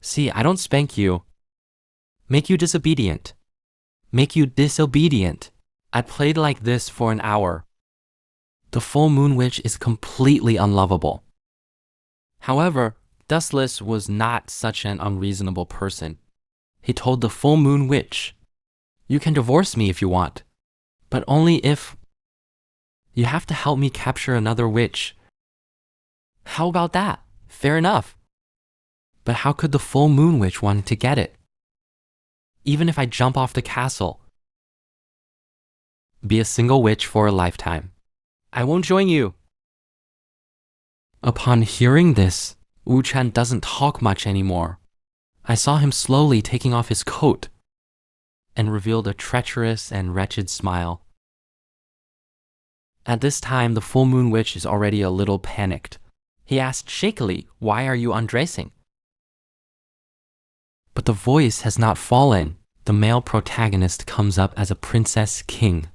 See, I don't spank you. Make you disobedient. Make you disobedient. I played like this for an hour. The full moon witch is completely unlovable. However, Dustless was not such an unreasonable person. He told the full moon witch, "You can divorce me if you want, but only if you have to help me capture another witch." How about that? Fair enough. But how could the full moon witch want to get it? Even if I jump off the castle, be a single witch for a lifetime, I won't join you. Upon hearing this, Wu Chen doesn't talk much anymore. I saw him slowly taking off his coat and revealed a treacherous and wretched smile. At this time, the full moon witch is already a little panicked. He asked shakily, "Why are you undressing?" But the voice has not fallen. The male protagonist comes up as a princess king.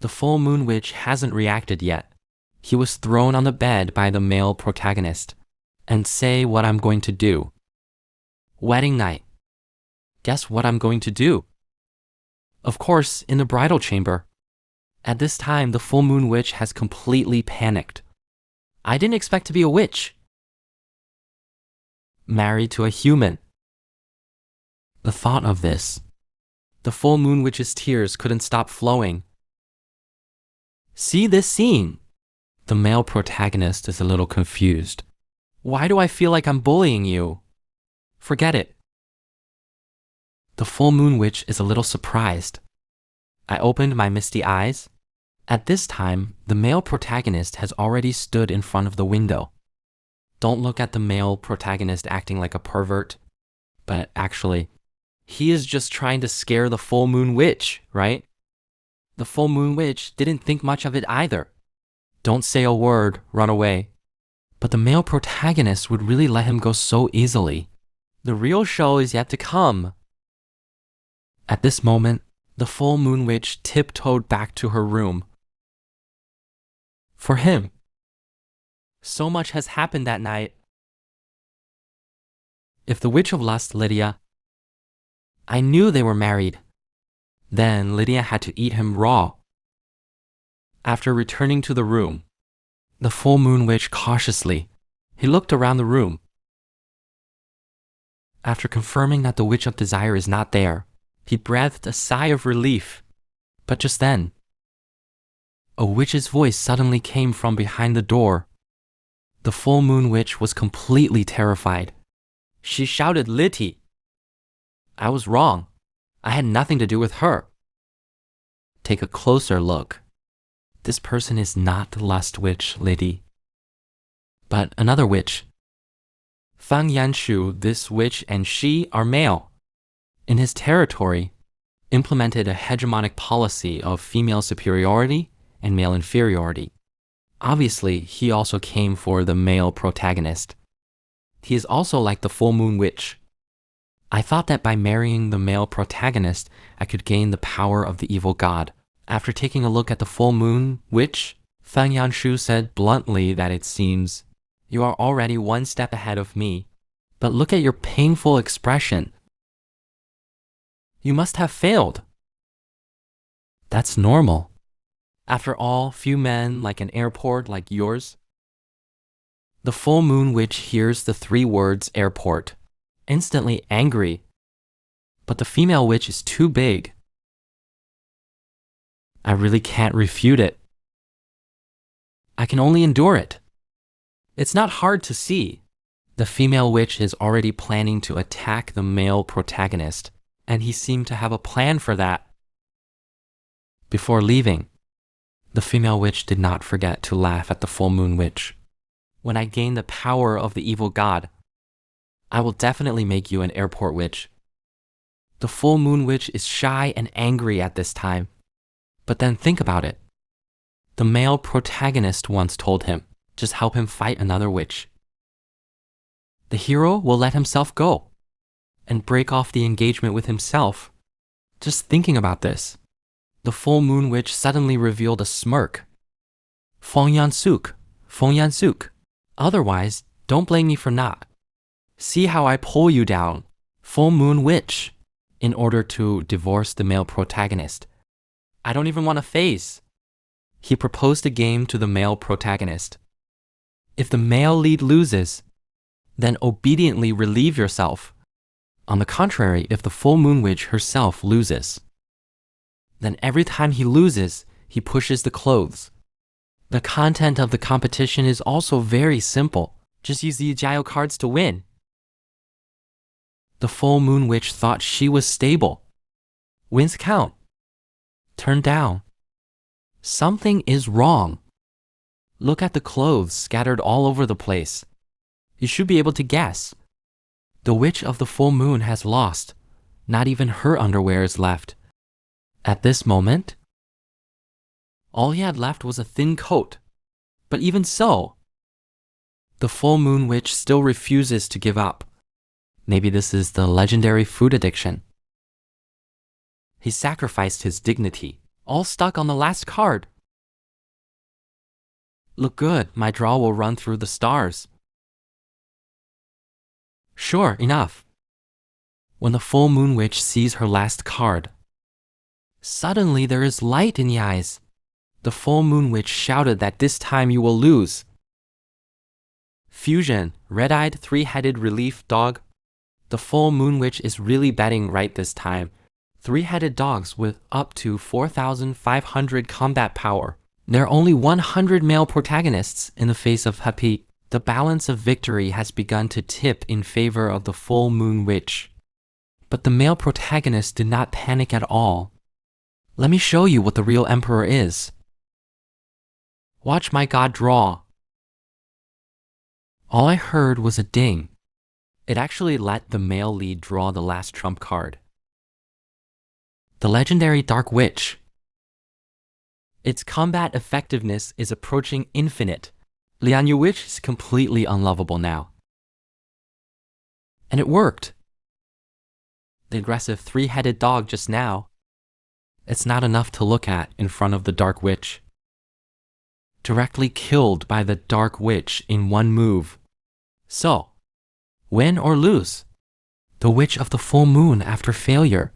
The full moon witch hasn't reacted yet. He was thrown on the bed by the male protagonist. And say what I'm going to do. Wedding night. Guess what I'm going to do? Of course, in the bridal chamber. At this time, the full moon witch has completely panicked. I didn't expect to be a witch. Married to a human. The thought of this. The full moon witch's tears couldn't stop flowing. See this scene. The male protagonist is a little confused. Why do I feel like I'm bullying you? Forget it. The full moon witch is a little surprised. I opened my misty eyes. At this time, the male protagonist has already stood in front of the window. Don't look at the male protagonist acting like a pervert, but actually, he is just trying to scare the full moon witch, right? The full moon witch didn't think much of it either. Don't say a word, run away. But the male protagonist would really let him go so easily. The real show is yet to come. At this moment, the full moon witch tiptoed back to her room. For him. So much has happened that night. If the witch of lust, Lydia, I knew they were married. Then Lydia had to eat him raw. After returning to the room, the full moon witch cautiously, he looked around the room. After confirming that the witch of desire is not there, he breathed a sigh of relief. But just then, a witch's voice suddenly came from behind the door. The full moon witch was completely terrified. She shouted, "Litty!" I was wrong. I had nothing to do with her. Take a closer look. This person is not the lust witch, Liddy, but another witch. Fang Yanshu, this witch and she are male. In his territory, implemented a hegemonic policy of female superiority and male inferiority. Obviously, he also came for the male protagonist. He is also like the full moon witch. I thought that by marrying the male protagonist, I could gain the power of the evil god. After taking a look at the full moon witch, Fang Yanshu said bluntly that it seems you are already one step ahead of me. But look at your painful expression. You must have failed. That's normal. After all, few men like an airport like yours. The full moon witch hears the 3 words airport, instantly angry. But the female witch is too big. I really can't refute it. I can only endure it. It's not hard to see. The female witch is already planning to attack the male protagonist, and he seemed to have a plan for that. Before leaving, the female witch did not forget to laugh at the full moon witch. When I gain the power of the evil god, I will definitely make you an airport witch. The full moon witch is shy and angry at this time. But then think about it. The male protagonist once told him, just help him fight another witch. The hero will let himself go and break off the engagement with himself. Just thinking about this, the full moon witch suddenly revealed a smirk. Feng Yan Suk. Otherwise, don't blame me for not. See how I pull you down, full moon witch, in order to divorce the male protagonist. I don't even want a face. He proposed a game to the male protagonist. If the male lead loses, then obediently relieve yourself. On the contrary, if the full moon witch herself loses, then every time he loses, he pushes the clothes. The content of the competition is also very simple. Just use the Jiao cards to win. The full moon witch thought she was stable. Wins count. Turn down. Something is wrong. Look at the clothes scattered all over the place. You should be able to guess. The witch of the full moon has lost. Not even her underwear is left. At this moment, all he had left was a thin coat. But even so, the full moon witch still refuses to give up. Maybe this is the legendary food addiction. He sacrificed his dignity, all stuck on the last card. Look good, my draw will run through the stars. Sure, enough. When the full moon witch sees her last card, suddenly there is light in the eyes. The full moon witch shouted that this time you will lose. Fusion, red-eyed, three-headed relief dog. The full moon witch is really betting right this time. Three-headed dogs with up to 4,500 combat power. There are only 100 male protagonists in the face of Happy. The balance of victory has begun to tip in favor of the full moon witch. But the male protagonist did not panic at all. Let me show you what the real emperor is. Watch my god draw. All I heard was a ding. It actually let the male lead draw the last trump card. The legendary Dark Witch. Its combat effectiveness is approaching infinite. Lian Yu Witch is completely unlovable now. And it worked. The aggressive three-headed dog just now. It's not enough to look at in front of the Dark Witch. Directly killed by the Dark Witch in one move. So, win or lose? The Witch of the Full Moon after failure.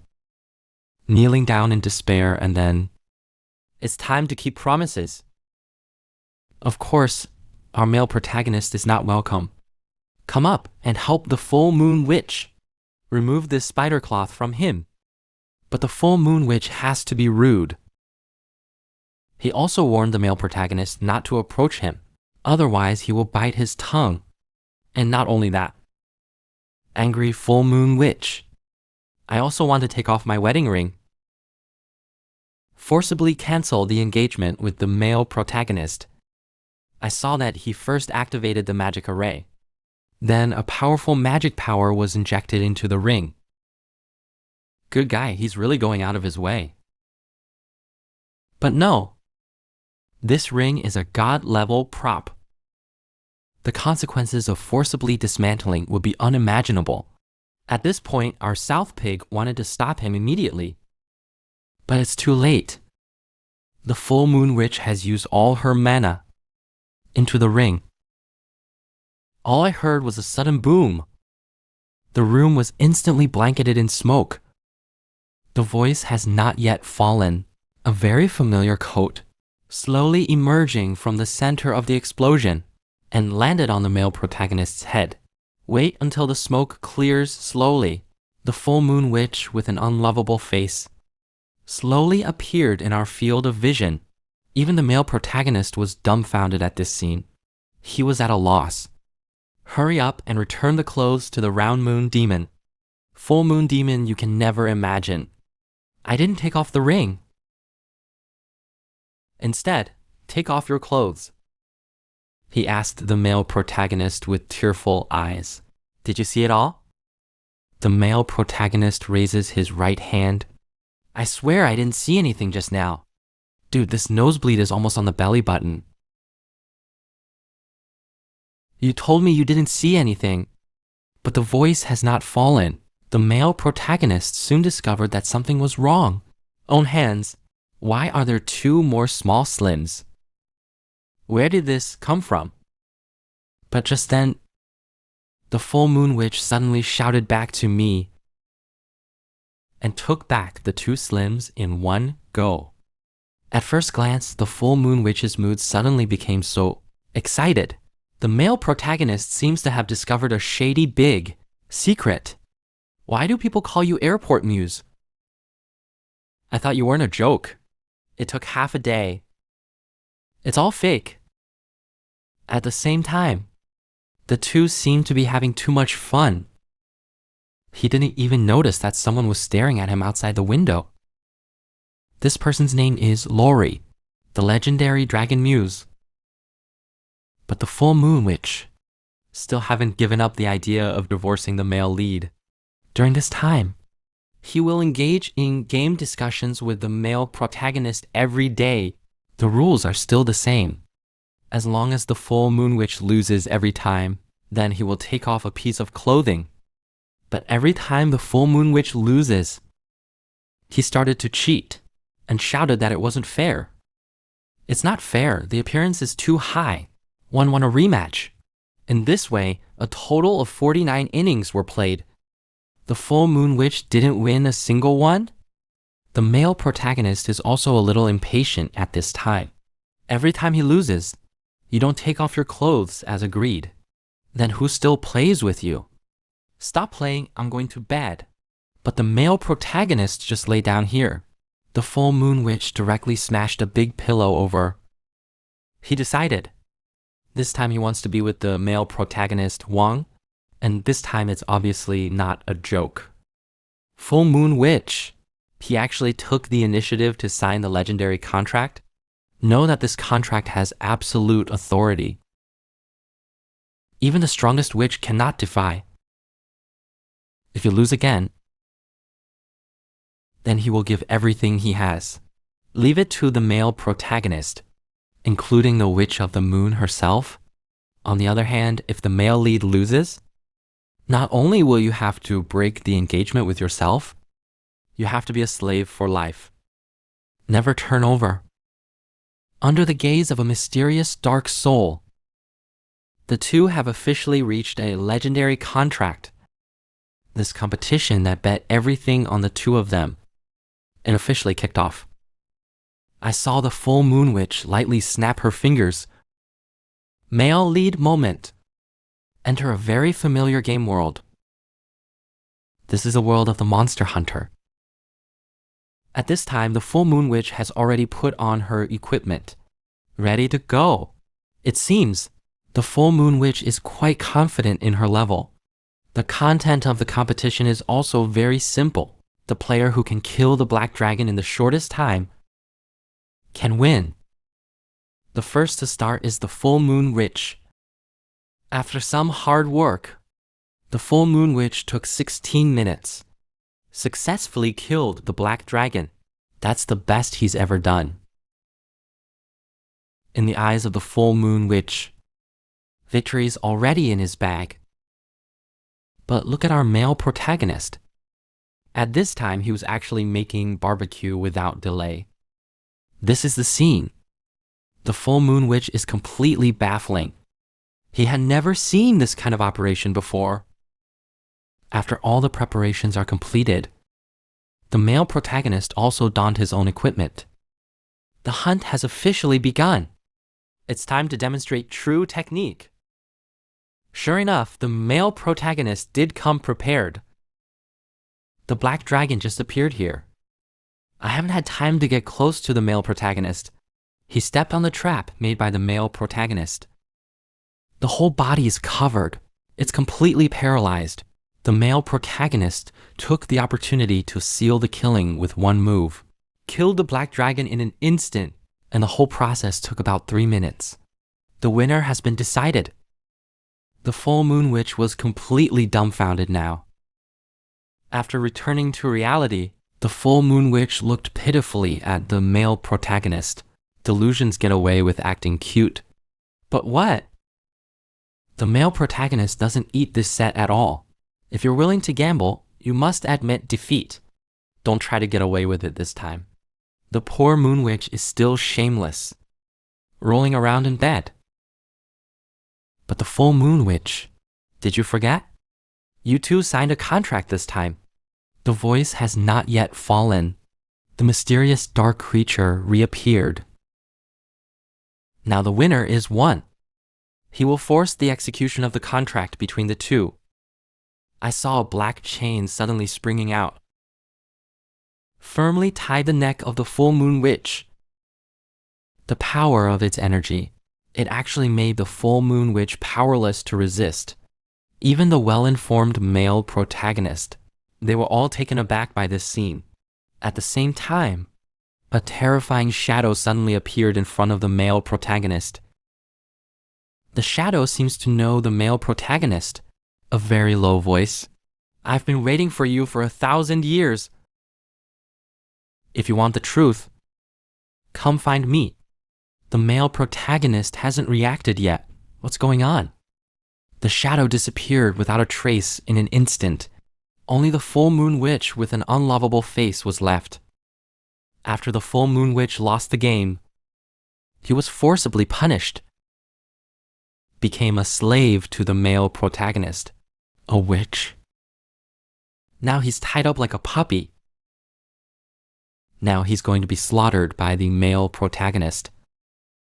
Kneeling down in despair and then, it's time to keep promises. Of course, our male protagonist is not welcome. Come up and help the Full Moon Witch. Remove this spider cloth from him. But the Full Moon Witch has to be rude. He also warned the male protagonist not to approach him, otherwise he will bite his tongue. And not only that. Angry Full Moon Witch. I also want to take off my wedding ring. Forcibly cancel the engagement with the male protagonist. I saw that he first activated the magic array. Then a powerful magic power was injected into the ring. Good guy, he's really going out of his way. But no. This ring is a god-level prop. The consequences of forcibly dismantling would be unimaginable. At this point, our South Pig wanted to stop him immediately. But it's too late. The Full Moon Witch has used all her mana into the ring. All I heard was a sudden boom. The room was instantly blanketed in smoke. The voice has not yet fallen. A very familiar coat, slowly emerging from the center of the explosion, and landed on the male protagonist's head. Wait until the smoke clears slowly. The Full Moon Witch with an unlovable face slowly appeared in our field of vision. Even the male protagonist was dumbfounded at this scene. He was at a loss. Hurry up and return the clothes to the Round Moon Demon. Full Moon Demon you can never imagine. I didn't take off the ring. Instead, take off your clothes. He asked the male protagonist with tearful eyes. Did you see it all? The male protagonist raises his right hand. I swear I didn't see anything just now. Dude, this nosebleed is almost on the belly button. You told me you didn't see anything. But the voice has not fallen. The male protagonist soon discovered that something was wrong. Own hands. Why are there two more small slims? Where did this come from? But just then, The full moon witch suddenly shouted back to me and took back the two slims in one go. At first glance, the full moon witch's mood suddenly became so excited. The male protagonist seems to have discovered a shady big secret. Why do people call you Airport Muse? I thought you weren't a joke. It took half a day. It's all fake. At the same time, the two seemed to be having too much fun. He didn't even notice that someone was staring at him outside the window. This person's name is Lori, the legendary dragon muse. But the full moon witch still haven't given up the idea of divorcing the male lead. During this time, he will engage in game discussions with the male protagonist every day. The rules are still the same. As long as the full moon witch loses every time, then he will take off a piece of clothing. But every time the full moon witch loses, he started to cheat and shouted that it wasn't fair. It's not fair. The appearance is too high. One won a rematch. In this way, a total of 49 innings were played. The full moon witch didn't win a single one. The male protagonist is also a little impatient at this time. Every time he loses, you don't take off your clothes as agreed. Then who still plays with you? Stop playing, I'm going to bed. But the male protagonist just lay down here. The full moon witch directly smashed a big pillow over. He decided. This time he wants to be with the male protagonist, Wang, and this time it's obviously not a joke. Full moon witch. He actually took the initiative to sign the legendary contract. Know that this contract has absolute authority. Even the strongest witch cannot defy. If you lose again, then he will give everything he has. Leave it to the male protagonist, including the Witch of the Moon herself. On the other hand, if the male lead loses, not only will you have to break the engagement with yourself, you have to be a slave for life. Never turn over. Under the gaze of a mysterious dark soul, the two have officially reached a legendary contract. This competition that bet everything on the two of them, it officially kicked off. I saw the full moon witch lightly snap her fingers. Male lead moment. Enter a very familiar game world. This is a world of the monster hunter. At this time, the full moon witch has already put on her equipment, ready to go. It seems the full moon witch is quite confident in her level. The content of the competition is also very simple. The player who can kill the black dragon in the shortest time can win. The first to start is the full moon witch. After some hard work, the full moon witch took 16 minutes, successfully killed the black dragon. That's the best he's ever done. In the eyes of the full moon witch, victory's already in his bag. But look at our male protagonist. At this time, he was actually making barbecue without delay. This is the scene. The full moon witch is completely baffling. He had never seen this kind of operation before. After all the preparations are completed, the male protagonist also donned his own equipment. The hunt has officially begun. It's time to demonstrate true technique. Sure enough, the male protagonist did come prepared. The black dragon just appeared here. I haven't had time to get close to the male protagonist. He stepped on the trap made by the male protagonist. The whole body is covered. It's completely paralyzed. The male protagonist took the opportunity to seal the killing with one move. Killed the black dragon in an instant, and the whole process took about 3 minutes. The winner has been decided. The full moon witch was completely dumbfounded now. After returning to reality, the full moon witch looked pitifully at the male protagonist. Delusions get away with acting cute. But what? The male protagonist doesn't eat this set at all. If you're willing to gamble, you must admit defeat. Don't try to get away with it this time. The poor moon witch is still shameless, rolling around in bed. But the full moon witch Did you forget? You two signed a contract this time. The voice has not yet fallen. The mysterious dark creature reappeared. Now the winner is one. He will force the execution of the contract between the two. I saw a black chain suddenly springing out. Firmly tie the neck of the full moon witch. The power of its energy. It actually made the full moon witch powerless to resist. Even the well-informed male protagonist. They were all taken aback by this scene. At the same time, a terrifying shadow suddenly appeared in front of the male protagonist. The shadow seems to know the male protagonist. A very low voice. I've been waiting for you for 1,000 years. If you want the truth, come find me. The male protagonist hasn't reacted yet. What's going on? The shadow disappeared without a trace in an instant. Only the full moon witch with an unlovable face was left. After the full moon witch lost the game, he was forcibly punished. Became a slave to the male protagonist. A witch. Now he's tied up like a puppy. Now he's going to be slaughtered by the male protagonist.